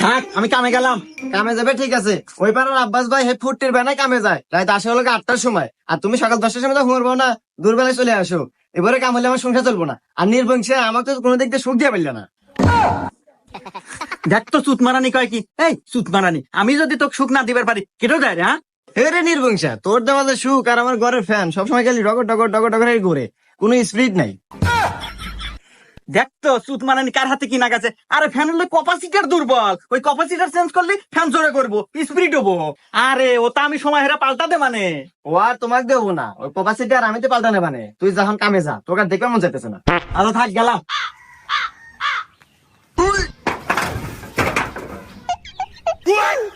থাক, আমি কামে গেলাম। কামে যাবে ঠিক আছে, ওই পাড়ার আব্বাস ভাই হে ফুটটির বেনায় কামে যায় রাত আসে হলো 8টার সময়, আর তুমি সকাল 10টার সময় তো ঘুমাবো না, দুর্বেলায় চলে আসো। এবারে কাম হলে আমার সংসার চলবো না, আর নির্বংশে আমাকে তো কোনো দিক দিয়ে সুখ দিয়ে পারলে না। দেখ তো সুত মারানি কয় কি, এই সুত মারানি, আমি যদি তোকে সুখ না দিবার পারি কেটো যায় রে? হ্যাঁ, হে রে নির্বংশা, তোর দেওয়া যে সুখ আর আমার ঘরের ফ্যান সবসময় খালি ডগর ডগর ডগর ডগর ঘুরে, কোনো স্পিরিট নাই। দেখ তো সুত মারানি কার হাতে কিনা গেছে। আরে ফ্যান হলে ক্যাপাসিটার দুর্বল, ওই ক্যাপাসিটার চেঞ্জ করলে ফ্যান জোরে করবো, স্পিরিট হবো। আরে ও তা আমি সময় হেরা পাল্টাতে মানে। ও আর তোমাকে দেবো না, ওই কপাসিটি আর আমি তো পাল্টানে বানে, তুই যখন কামে যা, তোকে আর দেখবে মন চাইতেছে না। আচ্ছা থাক, গেলাম। What?